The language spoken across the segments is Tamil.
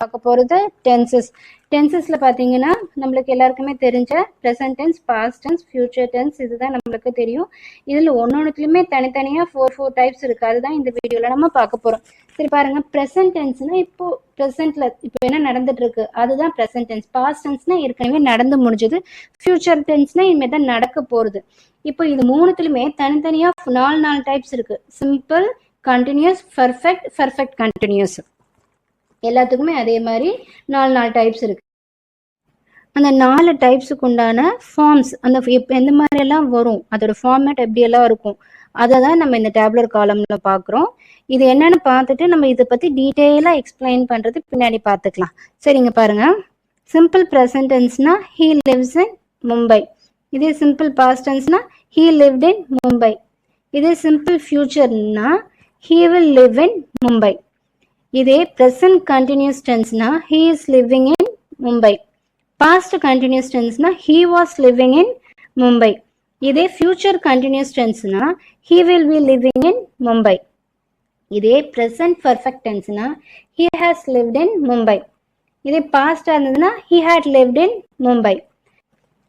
பார்க்க போகிறது டென்சஸ். டென்சஸில் பார்த்தீங்கன்னா நம்மளுக்கு எல்லாருக்குமே தெரிஞ்ச present tense, past tense, future tense, இதுதான் நம்மளுக்கு தெரியும். இதில் ஒன்னொன்றுத்துலையுமே தனித்தனியாக ஃபோர் டைப்ஸ் இருக்குது. அதுதான் இந்த வீடியோவில் நம்ம பார்க்க போகிறோம். சரி பாருங்க, ப்ரெசன்ட் டென்ஸ்னா இப்போ ப்ரெசென்ட்ல இப்போ என்ன நடந்துட்டு இருக்கு அதுதான் ப்ரெசன்ட் டென்ஸ். பாஸ்ட் டென்ஸ்னா ஏற்கனவே நடந்து முடிஞ்சது. ஃபியூச்சர் டென்ஸ்னா இனிமேல் தான் நடக்க போகிறது. இப்போ இது மூணுத்துலையுமே தனித்தனியாக நாலு டைப்ஸ் இருக்கு. Simple, continuous, perfect, perfect continuous. எல்லாத்துக்குமே அதே மாதிரி நாலு டைப்ஸ் இருக்கு. அந்த 4 டைப்ஸுக்கு உண்டான ஃபார்ம்ஸ் அந்த எந்த மாதிரி எல்லாம் வரும், அதோட ஃபார்மேட் எப்படி எல்லாம் இருக்கும், அதை தான் நம்ம இந்த டேபுலர் காலம்ல பார்க்குறோம். இது என்னன்னு பார்த்துட்டு நம்ம இதை பற்றி டீட்டெயிலாக எக்ஸ்பிளைன் பண்ணுறது பின்னாடி பார்த்துக்கலாம். சரிங்க பாருங்க, சிம்பிள் ப்ரெசன்ட் டென்ஸ்னா ஹீ லிவ்ஸ் இன் மும்பை. இதே சிம்பிள் பாஸ்ட் டென்ஸ்னா ஹீ லிவ்ட் இன் மும்பை. இதே சிம்பிள் ஃபியூச்சர்னா he will live in Mumbai. இதே ப்ரெசன்ட் கண்டினியூஸ் டென்ஸ்னா he is living in Mumbai. Past continuous டென்ஸ்னா he was living in Mumbai. இதே ஃபியூச்சர் கண்டினியூஸ் டென்ஸ்னா he will be living in Mumbai. இதே ப்ரெசன்ட் பர்ஃபெக்ட் டென்ஸ்னா he has lived in Mumbai. இதே பாஸ்டாக இருந்ததுன்னா he had lived in Mumbai.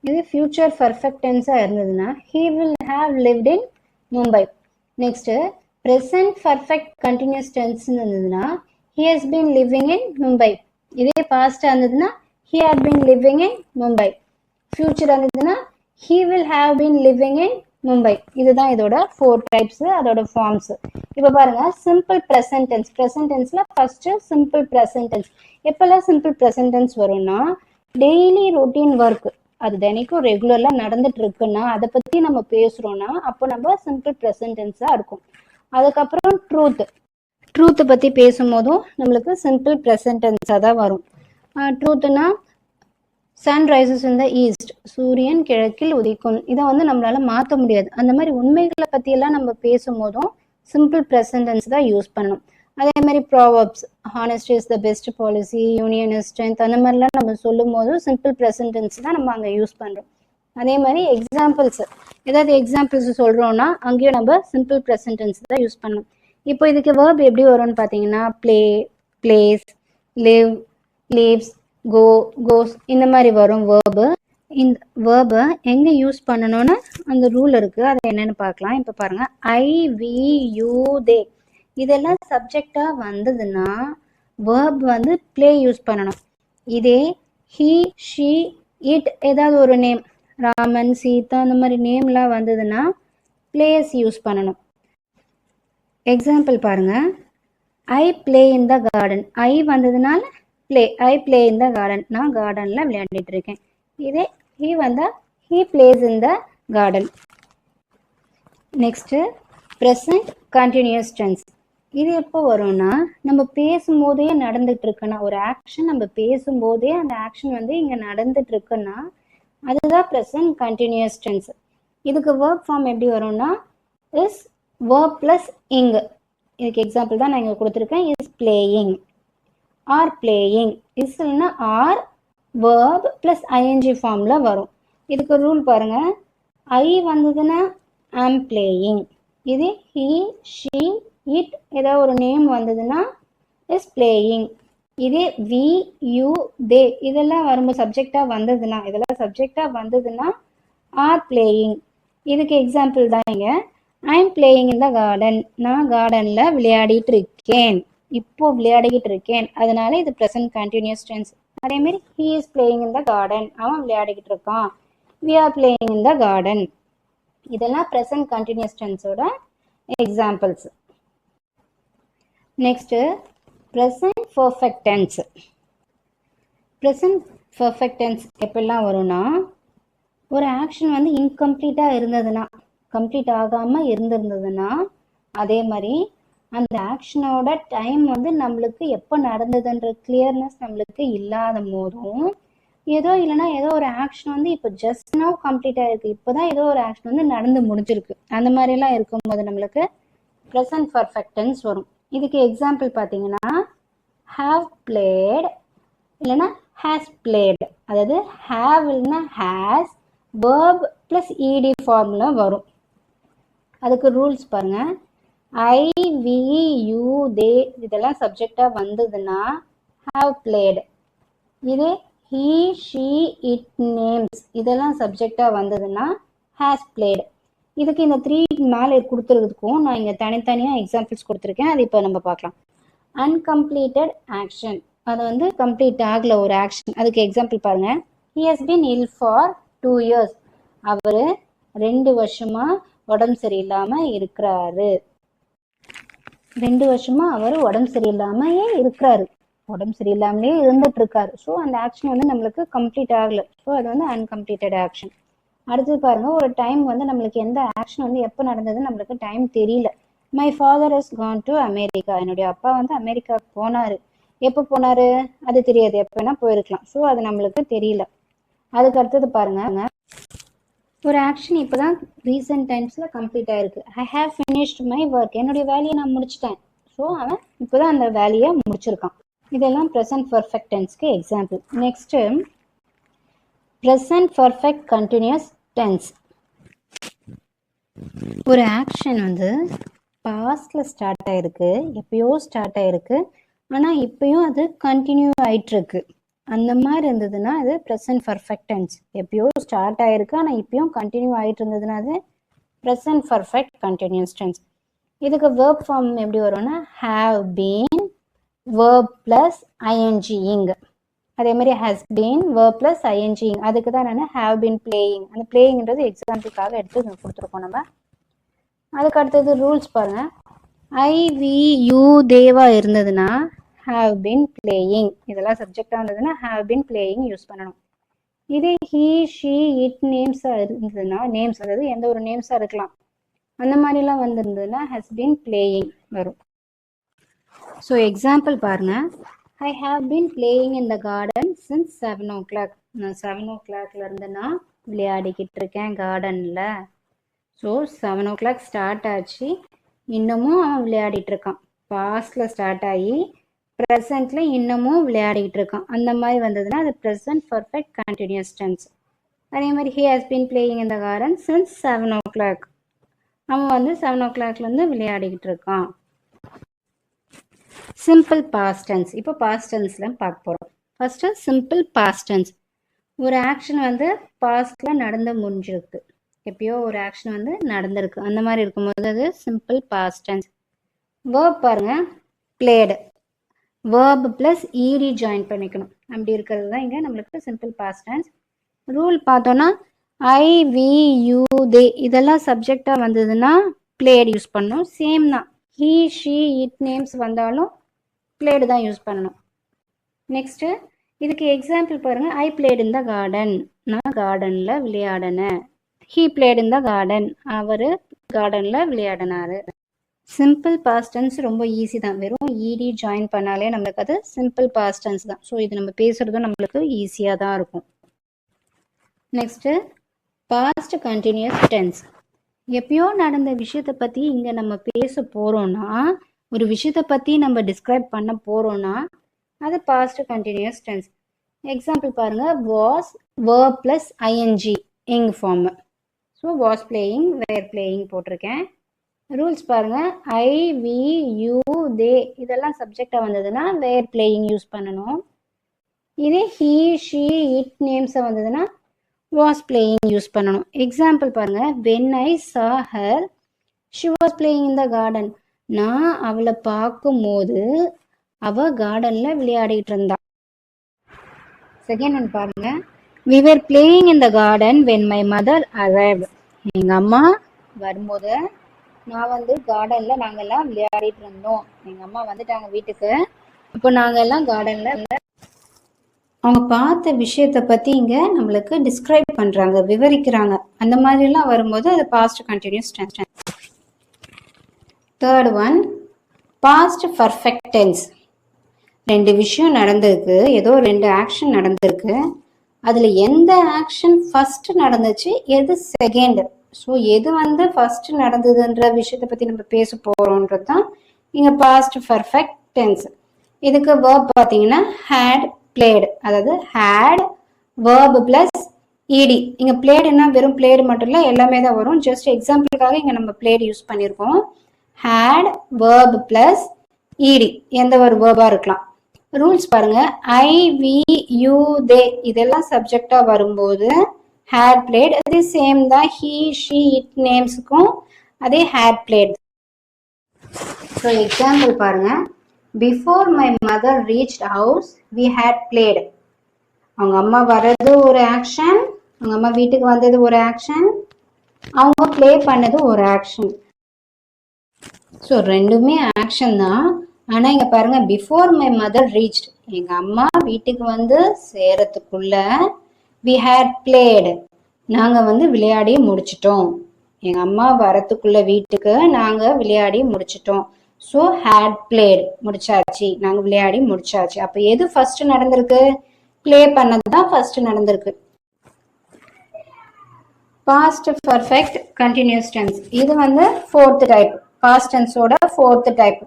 இதே ஃபியூச்சர் பர்ஃபெக்ட் டென்ஸாக இருந்ததுன்னா he will have lived in Mumbai. Next present perfect continuous tense இருந்ததுன்னா he has been living in Mumbai. இதே பாஸ்டாக இருந்ததுன்னா he had been living in Mumbai. Future இருந்ததுன்னா he will have been living in Mumbai. இதுதான் இதோட 4 டைப்ஸ், அதோட ஃபார்ம்ஸ். இப்போ பாருங்க, சிம்பிள் ப்ரெசன்ட் டென்ஸ். ப்ரெசன்ட் டென்ஸ்ல ஃபர்ஸ்ட் சிம்பிள் ப்ரெசன்ட் டென்ஸ். எப்பெல்லாம் சிம்பிள் ப்ரெசன்ட் டென்ஸ் வரும்னா டெய்லி ரொட்டீன் ஒர்க், அது தினைக்கும் ரெகுலராக நடந்துட்டு இருக்குன்னா அதை பற்றி நம்ம பேசுகிறோன்னா அப்போ நம்ம சிம்பிள் ப்ரெசன்ட் டென்ஸாக இருக்கும். அதுக்கப்புறம் ட்ரூத்தை பற்றி பேசும்போதும் நம்மளுக்கு சிம்பிள் ப்ரெசன்ட் டென்ஸாக தான் வரும். ட்ரூத்துனா sun rises in the east, சூரியன் கிழக்கில் உதிக்கும். இதை வந்து நம்மளால மாற்ற முடியாது. அந்த மாதிரி உண்மைகளை பற்றியெல்லாம் நம்ம பேசும்போதும் சிம்பிள் ப்ரெசன்ட் டென்ஸ் தான் யூஸ் பண்ணணும். அதே மாதிரி Proverbs, honesty is the best policy, union is strength, அந்த மாதிரிலாம் நம்ம சொல்லும் போதும் சிம்பிள் ப்ரெசன்ட் டென்ஸ் தான் நம்ம அங்கே யூஸ் பண்ணுறோம். அதே மாதிரி எக்ஸாம்பிள்ஸ், ஏதாவது எக்ஸாம்பிள்ஸ் சொல்கிறோன்னா அங்கேயும் நம்ம சிம்பிள் ப்ரெசன்ட் டென்ஸ் தான் யூஸ் பண்ணணும். இப்போ இதுக்கு வேர்ப் எப்படி வரும்னு பார்த்தீங்கன்னா ப்ளே, பிளேஸ், லிவ், லீவ்ஸ், கோ, கோஸ், இந்த மாதிரி வரும் வேர்பு. இந்த வேர்பை எங்கே யூஸ் பண்ணணும்னு அந்த ரூல் இருக்குது, அது என்னென்னு பார்க்கலாம். இப்போ பாருங்கள், ஐ, வி, யூ, தே இதெல்லாம் சப்ஜெக்டாக வந்ததுன்னா வேர்ப் வந்து ப்ளே யூஸ் பண்ணணும். இதே ஹீ, ஷீ, இட் ஏதாவது ஒரு நேம், ராமன், சீதா அந்த மாதிரி நேம்லாம் வந்ததுன்னா பிளேஸ் யூஸ் பண்ணணும். எக்ஸாம்பிள் பாருங்க, ஐ play in the garden. I வந்ததுனால play, I play in the garden, நான் கார்டனில் விளையாடிட்டு இருக்கேன். இதே ஹீ வந்தால் he plays in the garden. Next present continuous tense. இது எப்போ வரும்னா நம்ம பேசும்போதே நடந்துட்டு இருக்குன்னா, ஒரு ஆக்ஷன் நம்ம பேசும்போதே அந்த ஆக்ஷன் வந்து இங்கே நடந்துட்டு இருக்குன்னா அதுதான் ப்ரெசன்ட் கண்டினியூஸ் டென்ஸ். இதுக்கு ஒர்க் ஃபார்ம் எப்படி வரும்னா இஸ் verb plus ing. இதுக்கு எக்ஸாம்பிள் தான் நான் இங்கே கொடுத்துருக்கேன். Is playing are playing. Is இல்லைன்னா ஆர் verb plus ing ஃபார்மில் வரும். இதுக்கு ரூல் பாருங்க, ஐ வந்ததுன்னா ஆம் பிளேயிங். இது ஹீ, ஷீ, இட் ஏதாவது ஒரு நேம் வந்ததுன்னா இஸ் பிளேயிங். இதே வி, யூ, தே இதெல்லாம் வரும்போது சப்ஜெக்டாக வந்ததுன்னா ஆர் பிளேயிங். இதுக்கு எக்ஸாம்பிள் தான் இங்கே I am playing in the garden, நான் கார்டனில் விளையாடிட்டு இருக்கேன், இப்போ விளையாடிக்கிட்டு இருக்கேன். அதனால இது ப்ரெசன்ட் கண்டினியூஸ் டென்ஸ். அதேமாரி he is playing in the garden, அவன் விளையாடிக்கிட்டு இருக்கான். We are playing in the garden. இதெல்லாம் ப்ரெசன்ட் கண்டினியூஸ் டென்ஸோட examples. Next present perfect tense. Present perfect tense எப்பெல்லாம் வரும்னா ஒரு ஆக்ஷன் வந்து இன்கம்ப்ளீட்டாக இருந்ததுன்னா, கம்ப்ளீட் ஆகாமல் இருந்திருந்ததுன்னா, அதே மாதிரி அந்த ஆக்ஷனோட டைம் வந்து நம்மளுக்கு எப்போ நடந்ததுன்ற கிளியர்னஸ் நம்மளுக்கு இல்லாத போதும், ஏதோ இல்லைன்னா ஏதோ ஒரு ஆக்ஷன் வந்து இப்போ ஜஸ்ட் நவ் கம்ப்ளீட் ஆகிருக்கு, இப்போ தான் ஏதோ ஒரு ஆக்ஷன் வந்து நடந்து முடிஞ்சிருக்கு, அந்த மாதிரிலாம் இருக்கும்போது நம்மளுக்கு ப்ரெசன்ட் பர்ஃபெக்ட் டென்ஸ் வரும். இதுக்கு எக்ஸாம்பிள் பார்த்தீங்கன்னா ஹாவ் பிளேட் இல்லைன்னா ஹேஸ் பிளேட். அதாவது ஹாவ் இல்லைன்னா ஹேஸ், verb plus ed ஃபார்ம்ல வரும். அதுக்கு ரூல்ஸ் பாருங்க, ஐ, வி, யூ, தே இதெல்லாம் சப்ஜெக்டாக வந்ததுன்னா have played. இது he, she, it, names இதெல்லாம் சப்ஜெக்டா வந்ததுன்னா has played. இதுக்கு இந்த 3 மேலே கொடுத்துறதுக்கும் நான் இங்கே தனித்தனியாக எக்ஸாம்பிள்ஸ் கொடுத்துருக்கேன். அது இப்போ நம்ம பார்க்கலாம். அன்கம்ப்ளீட்டட் ஆக்ஷன், அது வந்து கம்ப்ளீட் ஆகல ஒரு ஆக்ஷன். அதுக்கு எக்ஸாம்பிள் பாருங்க. he has been ill for 2 years. அவர் 2 வருஷமா உடம்பு சரியில்லாமல் இருக்கிறாரு. 2 வருஷமா அவர் உடம்பு சரியில்லாமையே இருக்கிறாரு. உடம்பு சரியில்லாமலே இருந்துட்டு இருக்காரு. ஸோ அந்த ஆக்ஷன் வந்து நம்மளுக்கு கம்ப்ளீட் ஆகல. ஸோ அது வந்து அன்கம்ப்ளீட்டட் ஆக்ஷன். அடுத்து பாருங்க, ஒரு டைம் வந்து நம்மளுக்கு எந்த ஆக்ஷன் வந்து எப்போ நடந்ததுன்னு நம்மளுக்கு டைம் தெரியல. My father has gone to America. என்னுடைய அப்பா வந்து அமெரிக்காவுக்கு போனாரு. எப்போ போனாரு அது தெரியாது, எப்போ வேணா போயிருக்கலாம். ஸோ அது நம்மளுக்கு தெரியல. அதுக்கு அடுத்தது பாருங்க, ஒரு ஆக்ஷன் இப்போதான் ரீசெண்ட் டைம்ஸில் கம்ப்ளீட் ஆயிருக்கு. I have finished my work. என்னுடைய வேலையை நான் முடிச்சிட்டேன். ஸோ அவன் இப்போதான் அந்த வேலையை முடிச்சிருக்கான். இதெல்லாம் ப்ரெசன்ட் பர்ஃபெக்ட் டென்ஸ்க்கு example. Next present perfect continuous tense. ஒரு ஆக்ஷன் வந்து பாஸ்டில் ஸ்டார்ட் ஆயிருக்கு, எப்பயோ ஸ்டார்ட் ஆயிருக்கு, ஆனால் இப்பயும் அது கண்டினியூ ஆயிட்டுருக்கு. அந்த மாதிரி இருந்ததுன்னா அது ப்ரெசன்ட் பர்ஃபெக்ட் டென்ஸ். எப்பயோ ஸ்டார்ட் ஆயிருக்கு ஆனால் இப்பயும் கண்டினியூ ஆகிட்டு இருந்ததுன்னா அது ப்ரெசன்ட் பர்ஃபெக்ட் கண்டினியூஸ் டென்ஸ். இதுக்கு வேர்ப் ஃபார்ம் எப்படி வரும்னா have been verb plus ing. அதே மாதிரி has been verb plus ing. அதுக்கு தான் நான் have been playing. அந்த பிளேயிங்ன்றது எக்ஸாம்பிளுக்காக எடுத்து கொடுத்துருக்கோம் நம்ம. அதுக்கு அடுத்தது ரூல்ஸ் பாருங்க. ஐ வி யூ தேவா இருந்ததுன்னா have been playing. இதெல்லாம் சப்ஜெக்டாக இருந்ததுன்னா have been playing யூஸ் பண்ணணும். இதே he, she, it நேம்ஸாக இருந்ததுன்னா, நேம்ஸ் அதாவது எந்த ஒரு நேம்ஸாக இருக்கலாம், அந்த மாதிரிலாம் வந்திருந்ததுன்னா has been playing வரும். ஸோ எக்ஸாம்பிள் பாருங்க. I have been playing in the garden since 7 o'clock. நான் 7 o'clockல இருந்துன்னா விளையாடிக்கிட்டு இருக்கேன் கார்டனில். ஸோ 7 o'clock ஸ்டார்ட் ஆச்சு, இன்னமும் அவன் விளையாடிட்டு இருக்கான். பாஸ்டில் ஸ்டார்ட் ஆகி ப்ரெசண்ட்டில் இன்னமும் விளையாடிக்கிட்டு இருக்கான். அந்த மாதிரி வந்ததுன்னா அது ப்ரெசன்ட் பர்ஃபெக்ட் கண்டினியூஸ் டென்ஸ். அதே மாதிரி he has been playing in the garden since 7 o'clock. அவன் வந்து 7 o'clockலேருந்து விளையாடிக்கிட்டு இருக்கான். Simple past tense. இப்போ பாஸ்ட் டென்ஸ்ல பார்க்க போகிறோம். First simple past tense. ஒரு ஆக்ஷன் வந்து பாஸ்ட்ல நடந்து முடிஞ்சிருக்கு, எப்பயோ ஒரு ஆக்ஷன் வந்து நடந்திருக்கு, அந்த மாதிரி இருக்கும்போது அது சிம்பிள் பாஸ்ட் டென்ஸ். வேர்ப் பாருங்க, பிளேடு. வேர்ப் பிளஸ் இடி ஜாயின் பண்ணிக்கணும். அப்படி இருக்கிறது தான் இங்கே நம்மளுக்கு சிம்பிள் பாஸ்ட் டென்ஸ். ரூல் பார்த்தோன்னா ஐ வி யூ தே இதெல்லாம் சப்ஜெக்டாக வந்ததுன்னா பிளேடு யூஸ் பண்ணணும். சேம் தான். he, she, it நேம்ஸ் வந்தாலும் பிளேடு தான் யூஸ் பண்ணணும். நெக்ஸ்ட்டு இதுக்கு எக்ஸாம்பிள் பாருங்க. ஐ பிளேட் இன் த கார்டன். நான் கார்டனில் விளையாடினேன். he played in the garden. அவர் கார்டனில் விளையாடினாரு. சிம்பிள் பாஸ்ட் டென்ஸ் ரொம்ப ஈஸி தான். வெறும் இடி ஜாயின் பண்ணாலே நம்மளுக்கு அது சிம்பிள் பாஸ்ட் டென்ஸ் தான். ஸோ இது நம்ம பேசுகிறதும் நம்மளுக்கு ஈஸியாக தான் இருக்கும். Next past continuous tense. எப்பயோ நடந்த விஷயத்தை பற்றி இங்கே நம்ம பேச போகிறோன்னா, ஒரு விஷயத்தை பற்றி நம்ம டிஸ்கிரைப் பண்ண போகிறோன்னா அது பாஸ்ட் கண்டினியூஸ் டென்ஸ். எக்ஸாம்பிள் பாருங்கள். Was verb plus ING ing form. So was playing, were playing போட்டிருக்கேன். ரூல்ஸ் பாருங்கள். ஐ வி யூ தே இதெல்லாம் சப்ஜெக்டாக வந்ததுன்னா வேர் பிளேயிங் யூஸ் பண்ணணும். இதே he, she, it நேம்ஸை வந்ததுன்னா was playing யூஸ் பண்ணணும். எக்ஸாம்பிள் பாருங்க. when I saw her she was playing in the garden. நான் அவளை பார்க்கும்போது அவ கார்டனில் விளையாடிட்டு இருந்தா. செகண்ட் ஒன் பாருங்க. we were playing in the garden when my mother arrived. எங்கள் அம்மா வரும்போது நான் வந்து கார்டனில் நாங்கள்லாம் விளையாடிட்டு இருந்தோம். எங்கள் அம்மா வந்துட்டாங்க வீட்டுக்கு. இப்போ நாங்கள் எல்லாம் கார்டனில் அவங்க பார்த்த விஷயத்தை பற்றி இங்கே நம்மளுக்கு டிஸ்கிரைப் பண்ணுறாங்க, விவரிக்கிறாங்க. அந்த மாதிரிலாம் வரும்போது அது past continuous tense. Third one past perfect tense. 2 விஷயம் நடந்திருக்கு, ஏதோ 2 ஆக்ஷன் நடந்திருக்கு. அதில் எந்த ஆக்ஷன் ஃபர்ஸ்ட் நடந்துச்சு, எது செகண்ட். ஸோ எது வந்து ஃபர்ஸ்ட் நடந்ததுன்ற விஷயத்தை பற்றி நம்ம பேச போகிறோன்றது தான் இங்கே பாஸ்ட் பர்ஃபெக்ட் டென்ஸ். இதுக்கு வேர்ப் பார்த்தீங்கன்னா ஹேட் பிளேடு, அதாவது ஹேட் வேர்ப் பிளஸ் இடி. இங்கே பிளேடுன்னா வெறும் பிளேடு மட்டும் இல்லை, எல்லாமே தான் வரும். ஜஸ்ட் எக்ஸாம்பிளுக்காக இங்கே நம்ம பிளேடு யூஸ் பண்ணியிருக்கோம். ஹேட் வேர்ப் பிளஸ் இடி, எந்த ஒரு வேர்பாக இருக்கலாம். ரூல்ஸ் பாருங்க. ஐ, வி, யூ, தே இதெல்லாம் சப்ஜெக்டா வரும்போது had played அதே சேம் தான் he, she, it நேம்ஸுக்கும் அதே had played. ஸோ எக்ஸாம்பிள் பாருங்க. Before my mother reached house we had played. அவங்க அம்மா வர்றது ஒரு ஆக்ஷன், அவங்க அம்மா வீட்டுக்கு வந்தது ஒரு ஆக்ஷன், அவங்க ப்ளே பண்ணது ஒரு ஆக்ஷன். ஸோ ரெண்டுமே ஆக்ஷன் தான். ஆனால் இங்கே பாருங்க, பிஃபோர் மை மதர் ரீச்ட் எங்கள் அம்மா வீட்டுக்கு வந்து சேரத்துக்குள்ள வி had played நாங்கள் வந்து விளையாடி முடிச்சிட்டோம். எங்கள் அம்மா வரத்துக்குள்ள வீட்டுக்கு நாங்கள் விளையாடி முடிச்சிட்டோம். ஸோ had played முடிச்சாச்சு, நாங்கள் விளையாடி முடிச்சாச்சு. அப்போ எது ஃபர்ஸ்ட் நடந்திருக்கு? ப்ளே பண்ணது தான் ஃபர்ஸ்ட் நடந்திருக்கு. பாஸ்ட் பர்ஃபெக்ட் கண்டினியூஸ் டென்ஸ் இது வந்து ஃபோர்த் டைப், பாஸ்ட் டென்ஸோட ஃபோர்த் டைப்.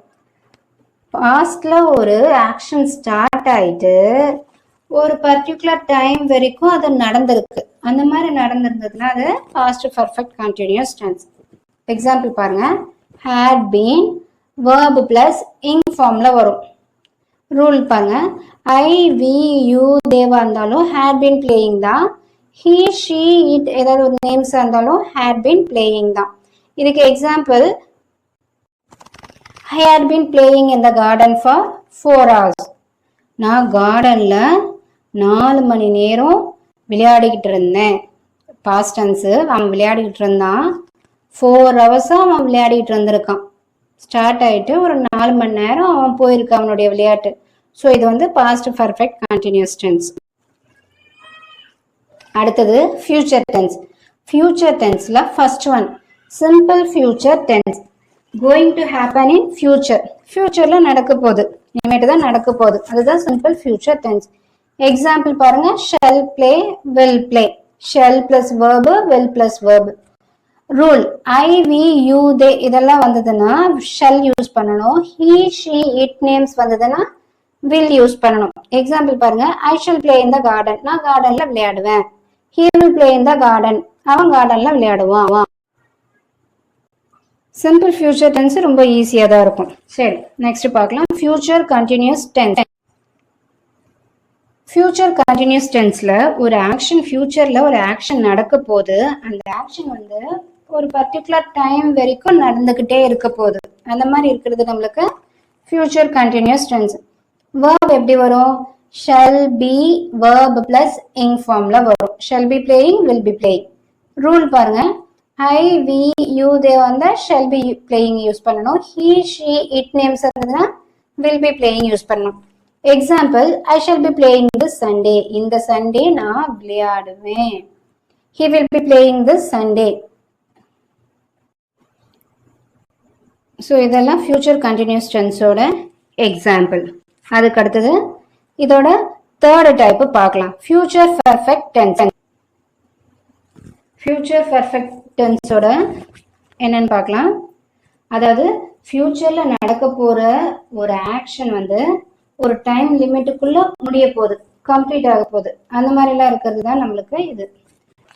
பாஸ்ட்ல ஒரு ஆக்ஷன் ஸ்டார்ட் ஆயிட்டு ஒரு பர்டிகுலர் டைம் வரைக்கும் அது நடந்திருக்கு. அந்த மாதிரி நடந்திருந்ததுன்னா அது past perfect continuous tense. Example பாருங்க. had been verb plus ing ஃபார்ம்ல வரும். ரூல் பாருங்க. ஐ, வி, யூ, தேவா இருந்தாலும் had been playing தான். he, she, it ஏதாவது ஒரு நேம்ஸ் இருந்தாலும் had been playing தான். இதுக்கு example, I had been playing in the garden for 4 hours. நான் கார்டன்ல 4 மணி நேரம் விளையாடிக்கிட்டு இருந்தேன். Past tense. அவன் விளையாடிக்கிட்டு இருந்தான். 4 hours அவன் விளையாடிக்கிட்டு இருந்திருக்கான். ஸ்டார்ட் ஆயிட்டு ஒரு 4 மணி நேரம் அவன் போயிருக்கான் அவனுடைய விளையாட்டு. ஸோ இது வந்து பாஸ்ட் பர்ஃபெக்ட் கண்டினியூஸ் டென்ஸ். அடுத்தது ஃபியூச்சர் டென்ஸ். ஃபியூச்சர் டென்ஸ்ல first one simple future tense. Going to happen in future. ஃபியூச்சர்ல நடக்க போகுது, இனிமேட்டு தான் நடக்க போகுது. அதுதான் சிம்பிள் ஃபியூச்சர் டென்ஸ். எக்ஸாம்பிள் பாருங்க. Shall play, will play. Shall plus verb, will plus verb. Rule I, we, you, they இதெல்லாம் வந்ததுன்னா ஷெல் யூஸ் பண்ணணும். ஹி, ஷி, இட் நேம்ஸ் வந்ததுன்னா வில் யூஸ் பண்ணணும். எக்ஸாம்பிள் பாருங்க. I shall play in the garden. நான் கார்டன்ல விளையாடுவேன். He will play in the garden. அவன் கார்டன்ல விளையாடுவான். சிம்பிள் ஃபியூச்சர் டென்ஸ் ரொம்ப ஈஸியாக தான் இருக்கும். சரி, நெக்ஸ்ட் பார்க்கலாம். Future continuous tense. Future continuous டென்ஸ்ல ஒரு ஆக்ஷன், ஃபியூச்சர்ல ஒரு ஆக்ஷன் நடக்க போது அந்த ஆக்ஷன் வந்து ஒரு பர்டிகுலர் டைம் வரைக்கும் நடந்துகிட்டே இருக்க போகுது. அந்த மாதிரி இருக்கிறது நம்மளுக்கு ஃபியூச்சர் கண்டினியூஸ் டென்ஸ். வேர்ப் எப்படி வரும்? Shall B verb plus ing ஃபார்ம்ல வரும். Shall be playing, will be playing. Rule பாருங்க. ஐ, வி, யூ, தே வந்தா ஷல் பி பிளேயிங் யூஸ் பண்ணணும். ஹி, ஷி, இட் நேம்ஸ் இருந்ததுன்னா வில் பி பிளேயிங் யூஸ் பண்ணணும். Example, I shall be playing this Sunday. இந்த சண்டே நான் விளையாடுவேன். He will be playing this Sunday. So இதெல்லாம் ஃபியூச்சர் கண்டினியூஸ் டென்ஸோட எக்ஸாம்பிள். அதுக்கு அடுத்தது இதோட தேர்ட் டைப் பார்க்கலாம். Future perfect tense. Future perfect டென்ஸோட என்னன்னு பார்க்கலாம். அதாவது ஃபியூச்சர்ல நடக்க போற ஒரு ஆக்ஷன் வந்து ஒரு டைம் லிமிட்டுக்குள்ள முடிய போகுது, கம்ப்ளீட் ஆக போகுது. அந்த மாதிரிலாம் இருக்கிறது தான் நம்மளுக்கு இது.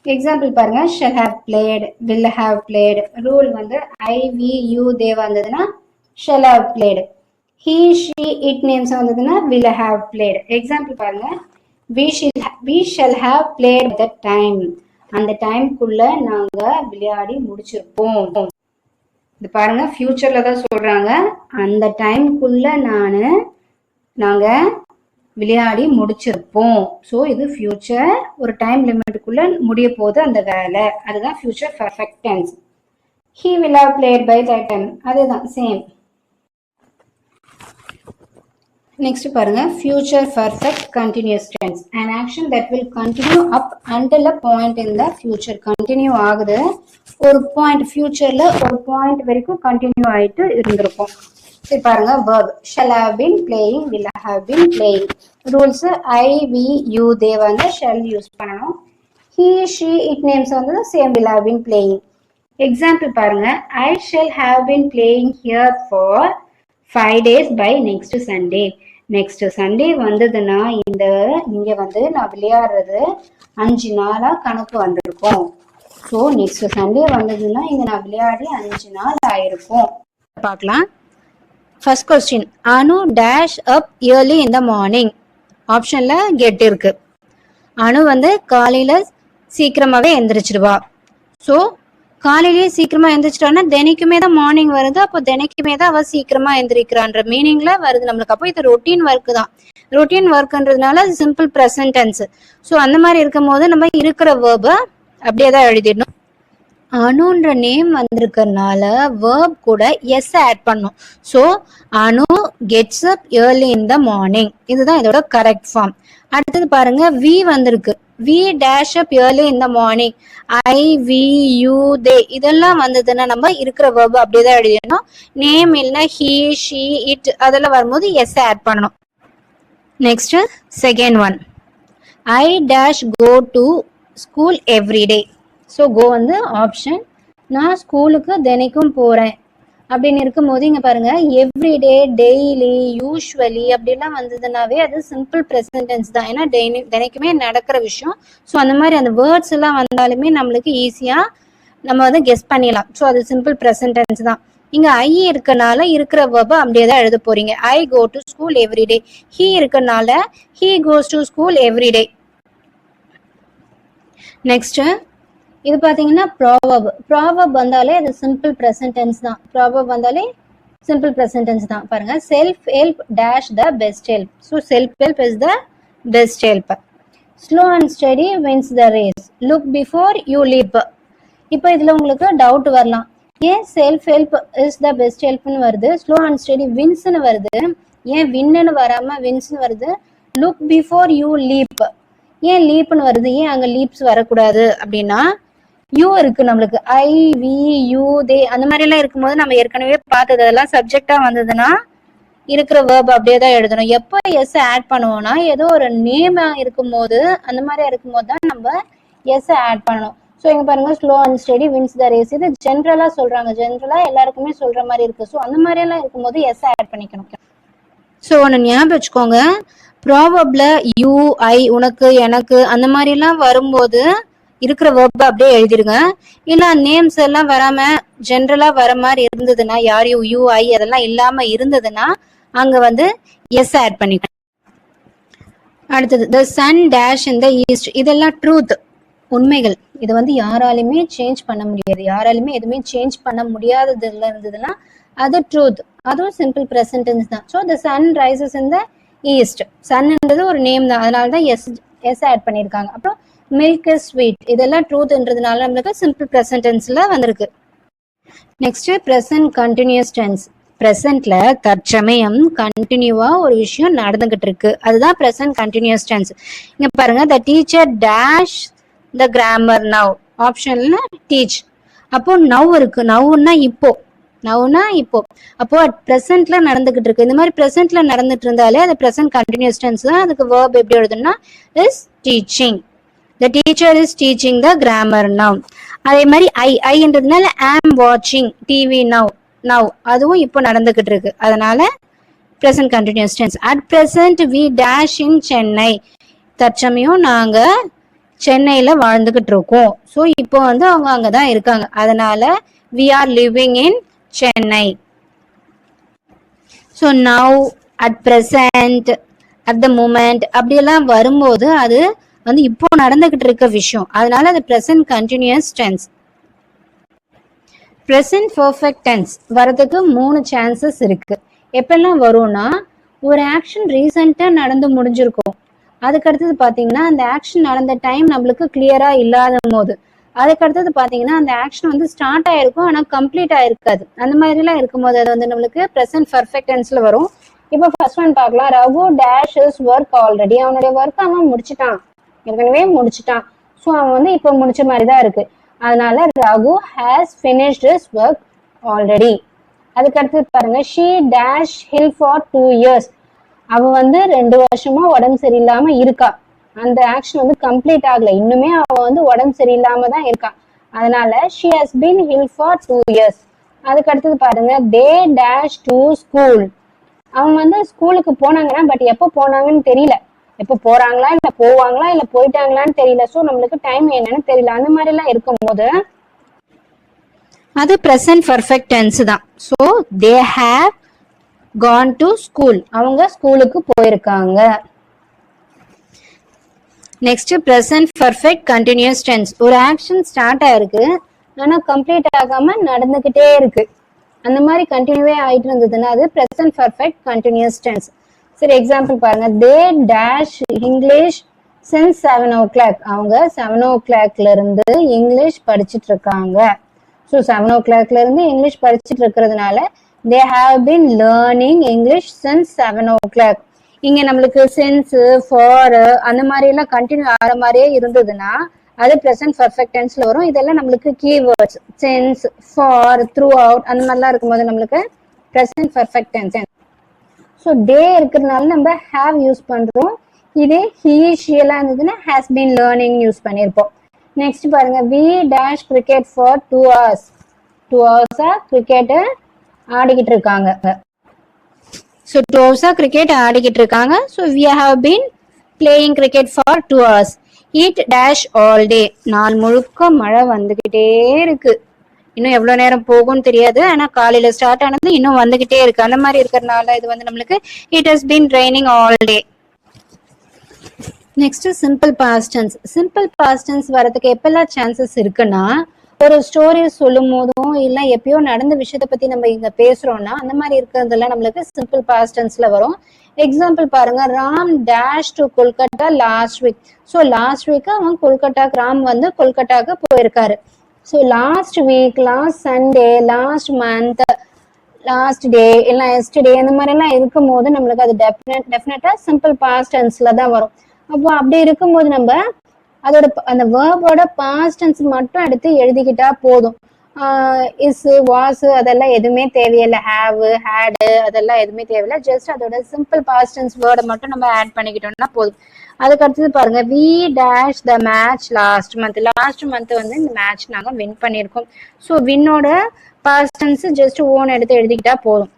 எக்ஸாம்பிள் பாருங்க. Shall have played, will have played. Rule வந்து ஐ, வி, யூ, தேவா வந்ததுன்னா shall have played. He, she, it names வந்ததுன்னா வில் ஹேவ் பிளேட். எக்ஸாம்பிள் பாருங்க. we shall have played that time. அந்த டைம்க்குள்ள நாங்க விளையாடி முடிச்சிருப்போம். இது பாருங்க, ஃபியூச்சர்ல தான் சொல்றாங்க. அந்த டைம்க்குள்ள நாங்க விளையாடி முடிச்சிருப்போம். ஸோ இது ஃபியூச்சர், ஒரு டைம் லிமிட்டுக்குள்ள முடிய போகுது அந்த வேலை. அதுதான் future perfect tense. he will have played by that time. அதுதான் சேம். நெக்ஸ்ட் பாருங்க. Future perfect continuous tense. an action that will continue up until a point in the future. Continue ஆகுது ஒரு பாயிண்ட், ஃபியூச்சர்ல ஒரு பாயிண்ட் வரைக்கும் கண்டினியூ ஆயிட்டு இருந்திருக்கும். சரி பாருங்க. verb shall have been playing, will have been playing. Rules I, we, you, they வந்து shall யூஸ் பண்ணணும். he, she, it நேம்ஸ் வந்து same will have been playing. Example பாருங்க. I shall have been playing here for 5 days by next Sunday. Next Sunday வந்ததுன்னா இங்க வந்து நான் விளையாடுறது 5 நாளா கணக்கு வந்திருக்கும். ஸோ நெக்ஸ்ட் சண்டே வந்ததுன்னா இங்க நான் விளையாடி 5 நாள் ஆயிருக்கும். பார்க்கலாம். First question, Anu dash up yearly in the morning. ஆப்ஷன்ல கெட் இருக்கு. அனு வந்து காலையில சீக்கிரமாவே எந்திரிச்சிடுவா. ஸோ காலையிலேயே சீக்கிரமா எந்திரிச்சிட்டான்னா தினைக்குமே தான் மார்னிங் வருது. அப்போ தினைக்குமே தான் அவ சீக்கிரமா எந்திரிக்கிறான்ற மீனிங்ல வருது நம்மளுக்கு. அப்போ இது ரொட்டீன் ஒர்க் தான். ரொட்டீன் ஒர்க்ன்றதுனால சிம்பிள் ப்ரெசன்ட் டென்ஸ். ஸோ அந்த மாதிரி இருக்கும் போது நம்ம இருக்கிற வேர்பை அப்படியே தான் எழுதிடணும். அனுன்ற நேம் வந்திருக்கிறதுனால வேர்ப் கூட எஸ் ஆட் பண்ணும். So Anu gets up early in the morning, இதுதான் இதோட கரெக்ட் ஃபார்ம். அடுத்தது பாருங்க, வி வந்திருக்கு. We dash up early in the morning. I, we, you, they இதெல்லாம் வந்ததுன்னா நம்ம இருக்கிற வேர்பு அப்படியே தான் எழுதிடணும். நேம் இல்லைன்னா ஹி, ஷி, இட் அதெல்லாம் வரும்போது எஸ் ஆட் பண்ணணும். Next second one, I dash go to school every day. So go வந்து ஆப்ஷன். நான் ஸ்கூலுக்கு தினைக்கும் போகிறேன் அப்படின்னு இருக்கும்போது இங்கே பாருங்க, எவ்ரிடே, டெய்லி, யூஸ்வலி அப்படிலாம் வந்ததுனாவே அது சிம்பிள் ப்ரெசன்ட் டென்ஸ் தான். ஏன்னா தினைக்குமே நடக்கிற விஷயம். ஸோ அந்த மாதிரி அந்த வேர்ட்ஸ் எல்லாம் வந்தாலுமே நம்மளுக்கு ஈஸியாக நம்ம வந்து கெஸ் பண்ணிடலாம். ஸோ அது சிம்பிள் ப்ரெசன்ட் டென்ஸ் தான். இங்க ஐ இருக்கனால இருக்கிற வேர்பை அப்படியே தான் எழுத போறீங்க. I go to school everyday. He இருக்கனால he goes to school everyday. Next இது பாத்தீங்கன்னா ப்ராவர்ப். ப்ராவர்ப் வந்தாலே அது சிம்பிள் ப்ரெசன்ட் டென்ஸ் தான். ப்ராவர்ப் வந்தாலே சிம்பிள் ப்ரெசன்ட் டென்ஸ் தான். பாருங்க, self help dash the best help. So self help is the best help. Slow and steady wins the race. Look before you leap. இப்போ இதுல உங்களுக்கு டவுட் வரலாம், ஏன் self help is the best ஹெல்ப்னு வருது, ஸ்லோ அண்ட் ஸ்டடி வின்ஸ்னு வருது, ஏன் வின்னு வராம வின்ஸ்னு வருது, லுக் பிஃபோர் யூ லீப் ஏன் லீப்னு வருது, ஏன் அங்க லீப்ஸ் வரக்கூடாது அப்படின்னா யூ இருக்கு நம்மளுக்கு. ஐ, வி, யூ, தே அந்த மாதிரி எல்லாம் இருக்கும்போது நம்ம ஏற்கனவே பார்த்தது அதெல்லாம் சப்ஜெக்டா வந்ததுன்னா இருக்கிற வேர்ப் அப்படியே தான் எழுதணும். எப்போ எஸ் ஆட் பண்ணுவோம்னா ஏதோ ஒரு நேமா இருக்கும்போது அந்த மாதிரி இருக்கும்போது தான் நம்ம எஸ் ஆட் பண்ணணும். ஸோ இங்க பாருங்க, slow and steady wins the race. இது ஜென்ரலா சொல்றாங்க, ஜென்ரலா எல்லாருக்குமே சொல்ற மாதிரி இருக்கு. ஸோ அந்த மாதிரி எல்லாம் இருக்கும்போது எஸ் ஆட் பண்ணிக்கணும். ஸோ ஒன்று ஞாபகம் வச்சுக்கோங்க, ப்ராபப்ல யூ, ஐ, உனக்கு, எனக்கு அந்த மாதிரி எல்லாம் வரும்போது இருக்கிற வேர்பை அப்படியே எழுதிருங்க. இல்ல நேம்ஸ் எல்லாம் வராம ஜென்ரலா வர மாதிரி இருந்ததுன்னா, யார், யூ, ஐ அதெல்லாம் இல்லாம இருந்ததுன்னா அங்க வந்து எஸ் ஆட் பண்ணிக்கணும். அடுத்தது, the sun dash in the east. இதெல்லாம் ட்ரூத், உண்மைகள். இது வந்து யாராலுமே சேஞ்ச் பண்ண முடியாது, யாராலுமே எதுவுமே சேஞ்ச் பண்ண முடியாததுல இருந்ததுன்னா அது ட்ரூத். அதுவும் சிம்பிள் ப்ரெசன்ட் டென்ஸ் தான். So the sun rises in the east. சன்ன்றது ஒரு நேம் தான், அதனால தான் எஸ் ஆட் பண்ணியிருக்காங்க. அப்புறம் மில்க் இஸ் ஸ்வீட். இதெல்லாம் ட்ரூத்ன்றதுனால நம்மளுக்கு சிம்பிள் ப்ரெசன்ட் டென்ஸ்ல வந்திருக்கு. Next present continuous tense. ப்ரெசன்ட்ல தற்சமயம் கண்டினியூவா ஒரு விஷயம் நடந்துகிட்டு இருக்கு, அதுதான் ப்ரெசன்ட் கண்டினியூஸ் டென்ஸ். இங்க பாருங்க, the teacher dash the grammar now. ஆப்ஷன்ல டீச். அப்போ நவ் இருக்கு. நவ்னா இப்போ, நவ்னா இப்போ. அப்போ ப்ரெசென்ட்ல நடந்துகிட்டு இருக்கு. இந்த மாதிரி ப்ரெசென்ட்ல நடந்துட்டு இருந்தாலே அது ப்ரெசென்ட் கண்டினியூஸ் டென்ஸ் தான். அதுக்கு வேர்ப் எப்படி எழுதுனா is teaching. The teacher is teaching the grammar now. அதே மாதிரி ஐன்றதுனால am watching TV now. now அதுவும் இப்போ நடந்துகிட்டு இருக்கு, அதனால present continuous tense. At present we dash in Chennai. தற்சமயம் நாங்க சென்னையில வாழ்ந்துகிட்டு இருக்கோம். ஸோ இப்போ வந்து அவங்க அங்கதான் இருக்காங்க, அதனால we are living in Chennai. So now, at present, at the moment அப்படியெல்லாம் வரும்போது அது வந்து இப்போ நடந்துகிட்டு இருக்க விஷயம், அதனால அது present continuous tense. Present perfect tense வரதுக்கு 3 சான்சஸ் இருக்கு. எப்பெல்லாம் வரும்னா, ஒரு ஆக்ஷன் ரீசெண்டா நடந்து முடிஞ்சிருக்கும், அதுக்கடுத்தது பாத்தீங்கன்னா அந்த ஆக்ஷன் நடந்த டைம் நம்மளுக்கு கிளியரா இல்லாத போது, அதுக்கடுத்தது பாத்தீங்கன்னா அந்த ஆக்ஷன் வந்து ஸ்டார்ட் ஆயிருக்கும் ஆனா கம்ப்ளீட் ஆயிருக்காது, அந்த மாதிரி எல்லாம் இருக்கும்போது அது வந்து நம்மளுக்கு ப்ரெசன்ட் பெர்ஃபெக்ட் டென்ஸ்ல வரும். இப்போ ஃபர்ஸ்ட் ஒன் பார்க்கலாம். Raghu dash is work already. அவனுடைய ஒர்க் அவன் முடிச்சுட்டான், ஏற்கனவே முடிச்சுட்டான். ஸோ அவன் வந்து இப்போ முடிச்ச மாதிரி தான் இருக்கு, அதனால Raghu has finished his work already. அதுக்கடுத்து பாருங்க, she dash ill for 2 years. அவன் வந்து 2 வருஷமா உடம்பு சரியில்லாம இருக்கா, அந்த ஆக்ஷன் வந்து கம்ப்ளீட் ஆகல, இன்னுமே அவன் வந்து உடம்பு சரியில்லாம தான் இருக்கா, அதனால she has been ill for 2 years. அதுக்கடுத்தது பாருங்க, தே டேஷ் டு ஸ்கூல். அவங்க வந்து ஸ்கூலுக்கு போனாங்கன்னா பட் எப்போ போனாங்கன்னு தெரியல, எப்போ போறாங்களா இல்ல போவாங்களா இல்ல போயிட்டாங்களான்னு தெரியல. ஸோ நம்மளுக்கு டைம் என்னன்னு தெரியல, அந்த மாதிரி எல்லாம் இருக்கும்போது அது ப்ரெசன்ட் பெர்ஃபெக்ட் டென்ஸ் தான். So they have gone to school. அவங்க ஸ்கூலுக்கு போயிருக்காங்க. Next present perfect continuous tense. ஒரு ஆக்ஷன் ஸ்டார்ட் ஆயிருக்கு ஆனா கம்ப்ளீட் ஆகாம நடந்துகிட்டே இருக்கு. அந்த மாதிரி கண்டினியூவே ஆயிட்டு இருந்ததுன்னா அது present perfect continuous tense. சரி எக்ஸாம்பிள் பாருங்க. they dash English since 7 o'clock. அவங்க 7 o'clockல இருந்து இங்கிலீஷ் படிச்சுட்டு இருக்காங்க. ஸோ 7 o'clockல இருந்து இங்கிலீஷ் படிச்சுட்டு இருக்கிறதுனால they have been learning English since 7 o'clock. இங்க நம்மளுக்கு since, for அந்த மாதிரி எல்லாம் கண்டினியூ ஆகிற மாதிரியே இருந்ததுன்னா அது present perfect tenseல வரும். இதெல்லாம் நம்மளுக்கு keywords. since, for, throughout அந்த மாதிரிலாம் இருக்கும்போது நம்மளுக்கு present perfect tense. So day இருக்கிறதுனால நம்ம have யூஸ் பண்றோம். இதே he, she எல்லாம் இருந்ததுன்னா has been learning யூஸ் பண்ணியிருப்போம். நெக்ஸ்ட் பாருங்க. we dash cricket for 2 hours. 2 hours cricket ஆடிக்கிட்டு இருக்காங்க. ஸோ 2 hours கிரிக்கெட் ஆடிக்கிட்டு இருக்காங்க. So we have been playing cricket for 2 hours. it dash all day. நாள் முழுக்க மழை வந்துகிட்டே இருக்கு. இன்னும் எவ்வளவு நேரம் போகும்னு தெரியாது. ஆனா காலையில ஸ்டார்ட் ஆனது இன்னும் வந்துகிட்டே இருக்கு. அந்த மாதிரி இருக்கிறதுனால இது வந்து நம்மளுக்கு it has been raining all day. Next simple past tense. Simple past tense வரதுக்கு எப்பெல்லாம் சான்சஸ் இருக்குன்னா ஒரு ஸ்டோரி சொல்லும் போதும் இல்ல எப்பயோ நடந்த விஷயத்த பத்தி நம்ம இங்க பேசுறோம்னா அந்த மாதிரி இருக்கிறதெல்லாம் நம்மளுக்கு சிம்பிள் பாஸ்ட் டென்ஸ்ல வரும். எக்ஸாம்பிள் பாருங்க. Ram dash to Kolkata last week. So last week அவன் கொல்கட்டாக்கு ராம் வந்து கொல்கட்டாக்கு போயிருக்காரு. So last week, last Sunday, last month, last day எல்லாம் எஸ்டே அந்த மாதிரி எல்லாம் இருக்கும் போது நம்மளுக்கு அது டெஃபினட்டா சிம்பிள் பாஸ்ட் டென்ஸ்ல தான் வரும். அப்போ அப்படி இருக்கும்போது நம்ம அதோட அந்த வேர்போட பாஸ்ட் டென்ஸ் மட்டும் எடுத்து எழுதிக்கிட்டா போதும். இஸ், வாஸ் அதெல்லாம் எதுவுமே தேவையில்லை. ஹேவ், ஹேடு அதெல்லாம் எதுவுமே தேவையில்லை. ஜஸ்ட் அதோட சிம்பிள் பாஸ்ட் டென்ஸ் வேர்டை மட்டும் நம்ம ஆட் பண்ணிக்கிட்டோம்னா போதும். அதுக்கு அடுத்தது பாருங்க. We dash the match last month. Last month வந்து இந்த மேட்ச் நாங்கள் வின் பண்ணியிருக்கோம். ஸோ வின்னோட பாஸ்ட் டென்ஸ் ஜஸ்ட் ஓன் எடுத்து எழுதிக்கிட்டா போதும்.